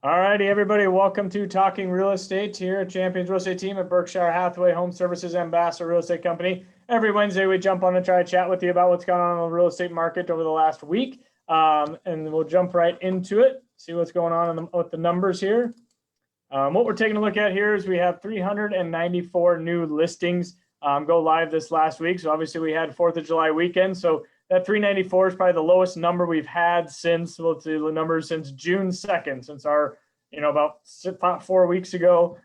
All righty, everybody. Welcome to Talking Real Estate here at Champions Real Estate Team at Berkshire Hathaway Home Services Ambassador Real Estate Company. Every Wednesday, we jump on and try to chat with you about what's going on in the real estate market over the last week. And we'll jump right into it, see what's going on with the numbers here. What we're taking a look at here is we have 394 new listings go live this last week. So obviously we had 4th of July weekend. So that 394 is probably the lowest number we've had since, let's see, the numbers since June 2nd, since our, about 4 weeks ago,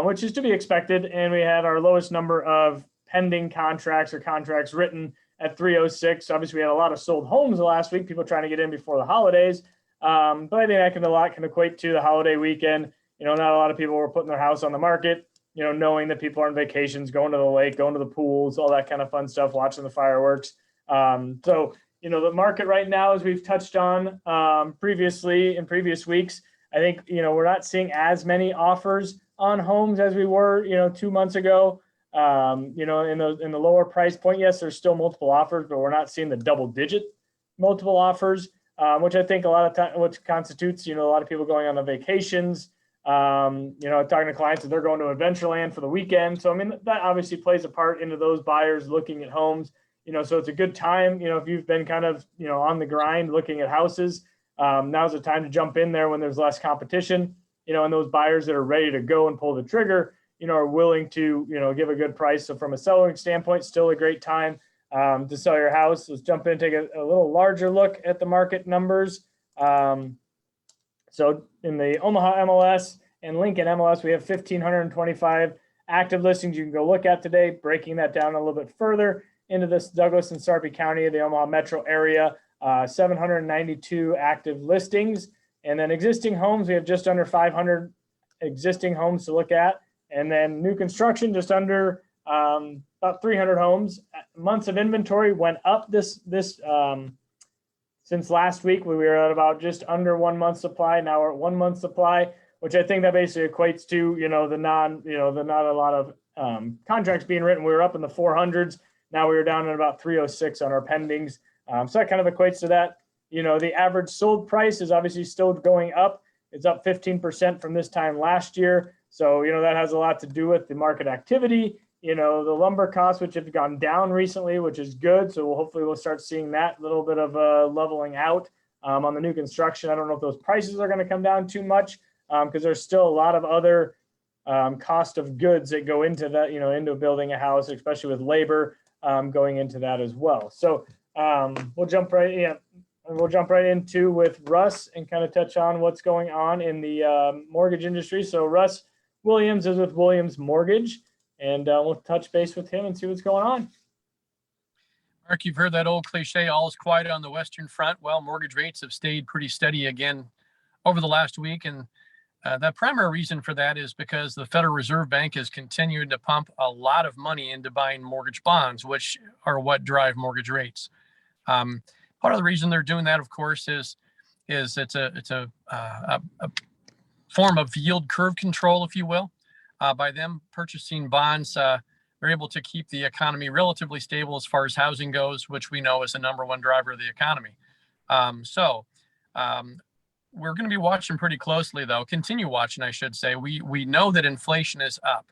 which is to be expected. And we had our lowest number of pending contracts or contracts written at 306. Obviously, we had a lot of sold homes last week, people trying to get in before the holidays. But I think that can equate to the holiday weekend. Not a lot of people were putting their house on the market, knowing that people are on vacations, going to the lake, going to the pools, all that kind of fun stuff, watching the fireworks. So, the market right now, as we've touched on previously in previous weeks, I think, we're not seeing as many offers on homes as we were, 2 months ago. In the lower price point, yes, there's still multiple offers, but we're not seeing the double-digit multiple offers, which I think a lot of time, what constitutes, a lot of people going on the vacations. Talking to clients that they're going to Adventureland for the weekend. So, that obviously plays a part into those buyers looking at homes. So it's a good time, if you've been kind of, on the grind looking at houses, now's the time to jump in there when there's less competition, and those buyers that are ready to go and pull the trigger, are willing to, give a good price. So from a selling standpoint, still a great time to sell your house. Let's jump in and take a little larger look at the market numbers. So in the Omaha MLS and Lincoln MLS, we have 1,525 active listings you can go look at today, breaking that down a little bit further into this Douglas and Sarpy County, the Omaha metro area, 792 active listings. And then existing homes, we have just under 500 existing homes to look at. And then new construction, just under about 300 homes. Months of inventory went up this since last week. We were at about just under 1 month supply. Now we're at 1 month supply, which I think that basically equates to, the not a lot of contracts being written. We were up in the 400s. Now we were down at about 306 on our pendings. So that kind of equates to that. The average sold price is obviously still going up. It's up 15% from this time last year. So, that has a lot to do with the market activity, the lumber costs, which have gone down recently, which is good. So hopefully we'll start seeing that little bit of leveling out on the new construction. I don't know if those prices are going to come down too much because there's still a lot of other cost of goods that go into that, into building a house, especially with labor going into that as well. So we'll jump right into with Russ and kind of touch on what's going on in the mortgage industry. So Russ Williams is with Williams Mortgage, and we'll touch base with him and see what's going on. Mark, you've heard that old cliche, all is quiet on the Western Front. Well, mortgage rates have stayed pretty steady again over the last week. And the primary reason for that is because the Federal Reserve Bank has continued to pump a lot of money into buying mortgage bonds, which are what drive mortgage rates. Part of the reason they're doing that, of course, is it's a form of yield curve control, if you will. By them purchasing bonds, they're able to keep the economy relatively stable as far as housing goes, which we know is the number one driver of the economy. We're going to be watching pretty closely, though. Continue watching, I should say. We know that inflation is up.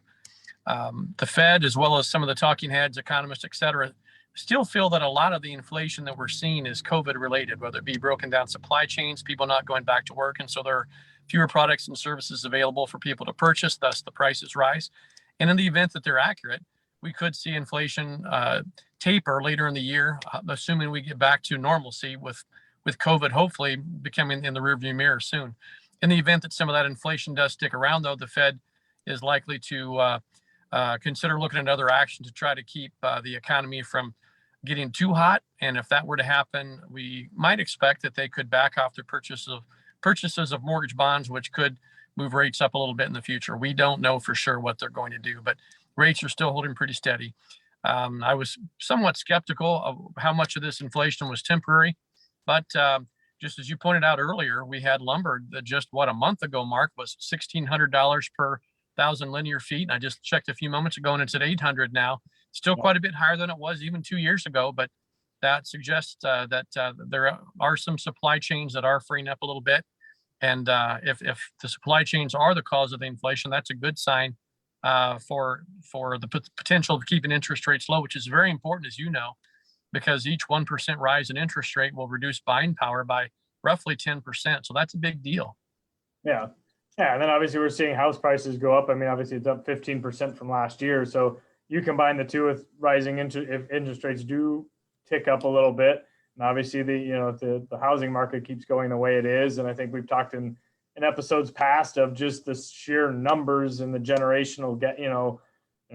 The Fed, as well as some of the talking heads, economists, et cetera, still feel that a lot of the inflation that we're seeing is COVID related, whether it be broken down supply chains, people not going back to work. And so there are fewer products and services available for people to purchase, thus the prices rise. And in the event that they're accurate, we could see inflation taper later in the year, assuming we get back to normalcy with COVID hopefully becoming in the rearview mirror soon. In the event that some of that inflation does stick around, though, the Fed is likely to consider looking at other action to try to keep the economy from getting too hot. And if that were to happen, we might expect that they could back off their purchases of mortgage bonds, which could move rates up a little bit in the future. We don't know for sure what they're going to do, but rates are still holding pretty steady. I was somewhat skeptical of how much of this inflation was temporary, but just as you pointed out earlier, we had lumber that just a month ago, Mark, was $1,600 per 1,000 linear feet. And I just checked a few moments ago and it's at 800 now. Still quite a bit higher than it was even 2 years ago, but that suggests that there are some supply chains that are freeing up a little bit. And if the supply chains are the cause of the inflation, that's a good sign for the potential of keeping interest rates low, which is very important, as you know, because each 1% rise in interest rate will reduce buying power by roughly 10%. So that's a big deal. Yeah. Yeah. And then obviously we're seeing house prices go up. I mean, obviously it's up 15% from last year. So you combine the two with rising if interest rates do tick up a little bit. And obviously if the housing market keeps going the way it is. And I think we've talked in episodes past of just the sheer numbers and the generational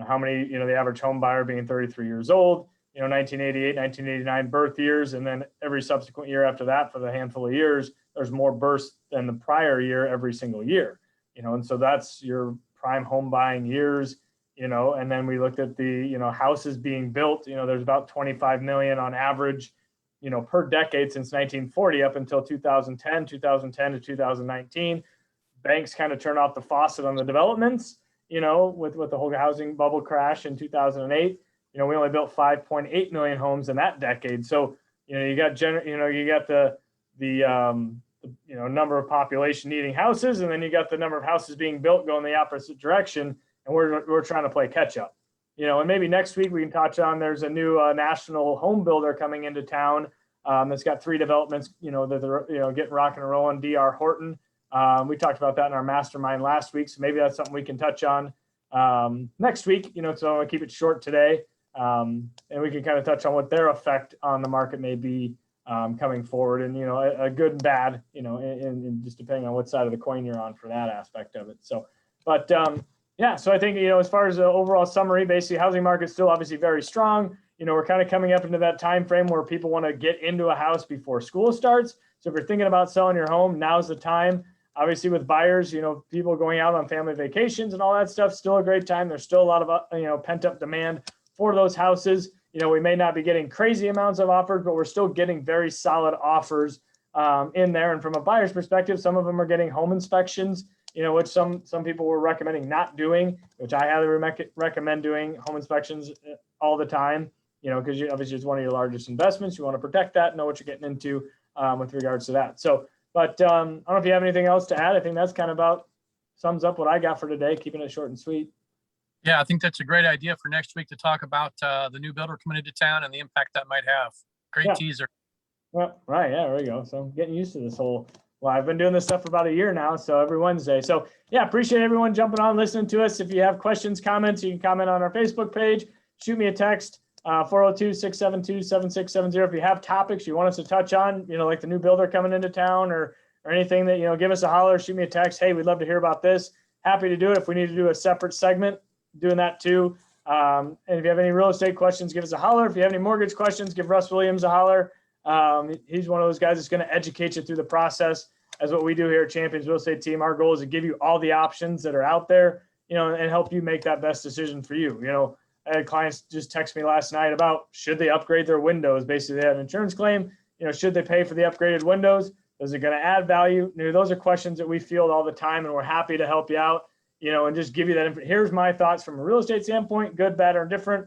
how many, the average home buyer being 33 years old, 1988, 1989 birth years. And then every subsequent year after that, for the handful of years, there's more births than the prior year every single year, and so that's your prime home buying years, and then we looked at the, houses being built, there's about 25 million on average, per decade since 1940 up until 2010 to 2019. Banks kind of turned off the faucet on the developments, with the whole housing bubble crash in 2008. We only built 5.8 million homes in that decade. So, you got the number of population needing houses, and then you got the number of houses being built going the opposite direction, and we're trying to play catch up. And maybe next week we can touch on, there's a new national home builder coming into town that's got 3 developments, that they're getting rocking and rolling. D.R. Horton. We talked about that in our mastermind last week, so maybe that's something we can touch on next week. So I'm gonna keep it short today, and we can kind of touch on what their effect on the market may be coming forward, and a good and bad, and just depending on what side of the coin you're on for that aspect of it. So, but yeah, so I think as far as the overall summary, basically housing market's still obviously very strong. We're kind of coming up into that time frame where people want to get into a house before school starts. So if you're thinking about selling your home, now's the time. Obviously with buyers, people going out on family vacations and all that stuff, still a great time. There's still a lot of pent up demand for those houses. We may not be getting crazy amounts of offers, but we're still getting very solid offers in there. And from a buyer's perspective, some of them are getting home inspections, which some people were recommending not doing, which I highly recommend doing home inspections all the time, because obviously it's one of your largest investments. You want to protect that, know what you're getting into with regards to that. So, but I don't know if you have anything else to add. I think that's kind of about sums up what I got for today, keeping it short and sweet. Yeah, I think that's a great idea for next week to talk about the new builder coming into town and the impact that might have. Great teaser. Well, right. Yeah, there we go. So I'm getting used to this whole, I've been doing this stuff for about a year now. So every Wednesday. So yeah, appreciate everyone jumping on, listening to us. If you have questions, comments, you can comment on our Facebook page, shoot me a text, 402-672-7670. If you have topics you want us to touch on, like the new builder coming into town or anything that, give us a holler, shoot me a text. Hey, we'd love to hear about this. Happy to do it. If we need to do a separate segment, doing that too. And if you have any real estate questions, give us a holler. If you have any mortgage questions, give Russ Williams a holler. He's one of those guys that's going to educate you through the process, as what we do here at Champions Real Estate Team. Our goal is to give you all the options that are out there, and help you make that best decision for you. I had clients just text me last night about, should they upgrade their windows? Basically, they had an insurance claim. Should they pay for the upgraded windows? Is it going to add value? Those are questions that we field all the time, and we're happy to help you out, and just give you that. Here's my thoughts from a real estate standpoint, good, bad, or different.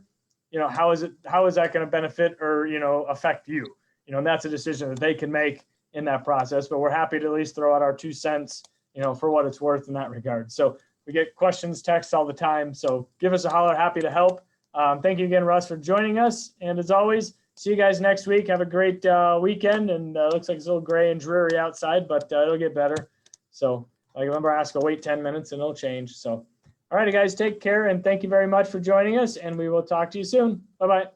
How is that going to benefit or, affect you? And that's a decision that they can make in that process, but we're happy to at least throw out our 2 cents, for what it's worth in that regard. So we get questions, texts all the time. So give us a holler. Happy to help. Thank you again, Russ, for joining us. And as always, see you guys next week. Have a great weekend. And looks like it's a little gray and dreary outside, but it'll get better. So I remember I asked, wait 10 minutes and it'll change. So, all right, guys, take care. And thank you very much for joining us. And we will talk to you soon. Bye-bye.